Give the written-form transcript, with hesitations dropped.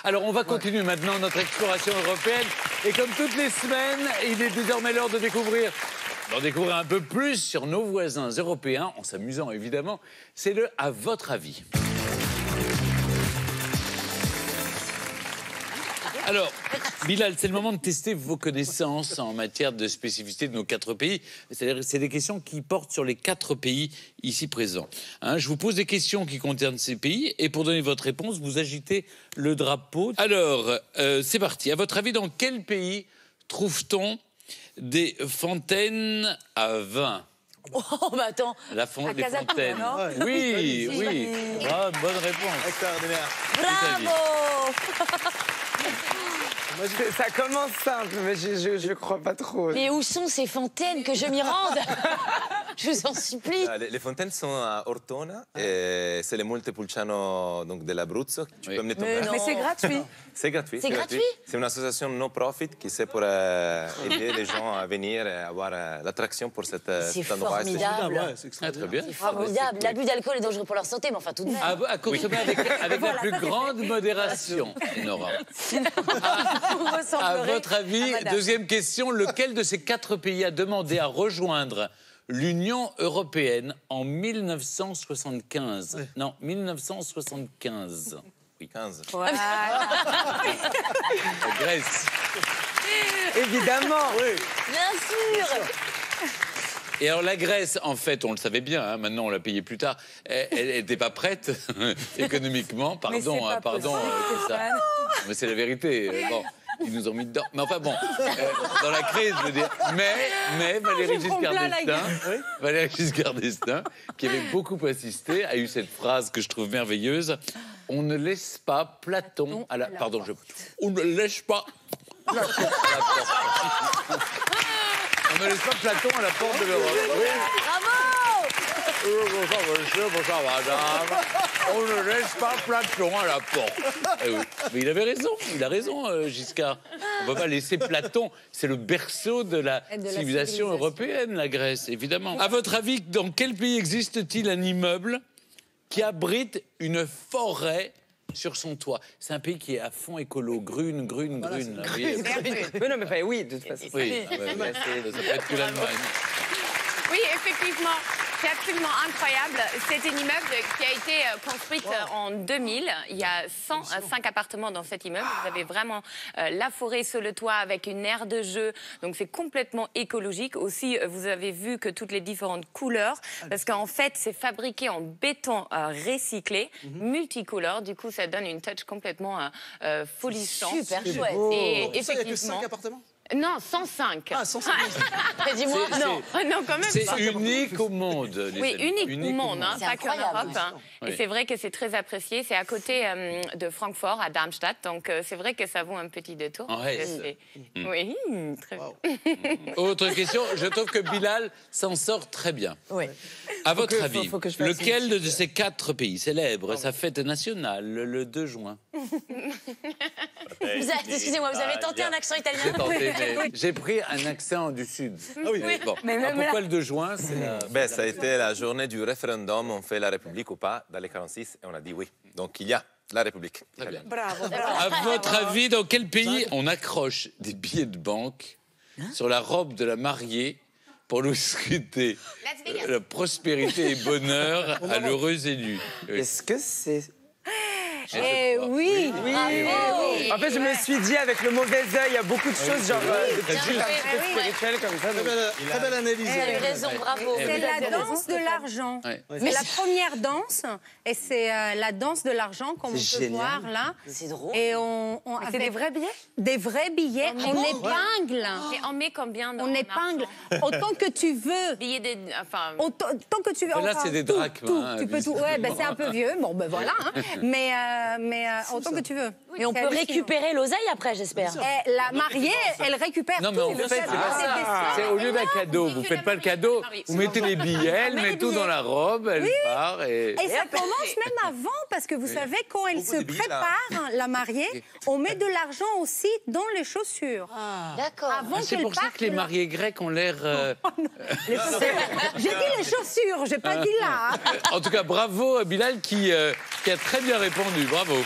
Alors, on va continuer maintenant notre exploration européenne. Et comme toutes les semaines, il est désormais l'heure de découvrir un peu plus sur nos voisins européens, en s'amusant évidemment. C'est le « à votre avis ». Alors, Bilal, c'est le moment de tester vos connaissances en matière de spécificité de nos 4 pays. C'est des questions qui portent sur les 4 pays ici présents. Hein, je vous pose des questions qui concernent ces pays et pour donner votre réponse, vous agitez le drapeau. Alors, c'est parti. À votre avis, dans quel pays trouve-t-on des fontaines à vin? Oh, bah attends, les fontaines. Non oui, oui. Ah, bonne réponse. Extraordinaire. Bravo. Ça commence simple, mais je crois pas trop. Mais où sont ces fontaines, que je m'y rende? Je vous en supplie. Les fontaines sont à Ortona, et c'est le Montepulciano donc de l'Abruzzo. Tu peux me Mais c'est gratuit. C'est gratuit. C'est gratuit. C'est une association non-profit qui c'est pour aider les gens à venir et avoir l'attraction pour cet endroit. C'est formidable. Ah, très bien. C'est formidable. L'abus d'alcool est dangereux pour leur santé, mais enfin tout de même. À consommer avec la plus grande modération, Nora. À votre avis, deuxième question, lequel de ces 4 pays a demandé à rejoindre l'Union européenne en 1975? Oui. Non, 1975. Oui, 15. Voilà. La Grèce. Évidemment. Oui. Bien sûr. Et alors la Grèce, en fait, on le savait bien, hein, maintenant on l'a payée plus tard, elle n'était pas prête économiquement, pardon, ça. Mais c'est la vérité. Bon, ils nous ont mis dedans. Mais enfin bon, dans la crise, je veux dire. Mais Valéry Giscard d'Estaing, qui avait beaucoup assisté, a eu cette phrase que je trouve merveilleuse. On ne laisse pas Platon à la... Pardon, on ne laisse pas Platon à la porte. On ne laisse pas Platon à la porte de l'Europe. Oui. Bravo. Bonsoir monsieur, bonsoir madame. On ne laisse pas Platon à la porte. Oui. Mais il avait raison, Giscard. On ne peut pas laisser Platon. C'est le berceau de la civilisation européenne, la Grèce, évidemment. À votre avis, dans quel pays existe-t-il un immeuble qui abrite une forêt sur son toit? C'est un pays qui est à fond écolo. Grune. Mais non, mais oui, de toute façon. Oui, ça peut être que l'Allemagne. Oui, effectivement, c'est absolument incroyable. C'est un immeuble qui a été construit en 2000. Il y a 105 appartements dans cet immeuble. Vous avez vraiment la forêt sur le toit avec une aire de jeu. Donc c'est complètement écologique. Aussi, vous avez vu que toutes les différentes couleurs, parce qu'en fait, c'est fabriqué en béton recyclé, multicolore. Du coup, ça donne une touch complètement folissante. Super chouette. Et Il n'y a que effectivement... 5 appartements? Non, 105. Ah, 105. Dis-moi. Non, quand même. C'est unique au monde. Oui, unique au monde, hein, pas qu'en Europe. Hein. Oui. Et c'est vrai que c'est très apprécié. C'est à côté de Francfort, à Darmstadt. Donc, c'est vrai que ça vaut un petit détour. En Hesse. Oui, très bien. Autre question, je trouve que Bilal s'en sort très bien. Oui. À votre avis, faut que je fasse lequel de ces 4 pays célèbre sa fête nationale le 2 juin? Excusez-moi, vous avez tenté un accent italien? J'ai tenté, mais j'ai pris un accent du Sud. Ah oui. Bon. Alors pourquoi le 2 juin? Ça a été la journée du référendum, on fait la République ou pas, dans les 46, et on a dit oui. Donc il y a la République italienne. Bravo. À votre avis, dans quel pays on accroche des billets de banque sur la robe de la mariée pour nous souhaiter la prospérité et bonheur à l'heureux élu? Est-ce que c'est... Oui. En fait, je me suis dit, avec le mauvais œil, il y a beaucoup de choses, genre, de petits trucs un petit peu spirituels comme ça. Très belle analyse. Vous avez raison, bravo. C'est la danse de l'argent. Ouais. C'est la première danse, et c'est la danse de l'argent qu'on peut génial. voir là. C'est drôle. Et C'est des vrais billets? des vrais billets. On épingle. Et on met combien dans On épingle autant que tu veux. Billets de... Enfin... Tant que tu veux. Là, c'est des drachmes, tout. hein, Tu peux tout. Ouais, ben, c'est un peu vieux. Bon, ben voilà. Hein. Mais autant que tu veux. Mais on peut récupérer l'oseille après, j'espère. La mariée, elle récupère Non, tout. mais en fait, c'est pas ça. C'est au lieu d'un cadeau, vous faites pas le cadeau, vous mettez les billets, elle met tout dans la robe, elle part et... Et ça commence même avant, parce que vous savez, quand elle se de billets, là. prépare, la mariée, on met de l'argent aussi dans les chaussures. D'accord. Avant C'est qu'elle pour ça parte, que les mariés grecs ont l'air... J'ai dit les chaussures, j'ai pas dit là. En tout cas, bravo Bilal qui a très bien répondu, bravo.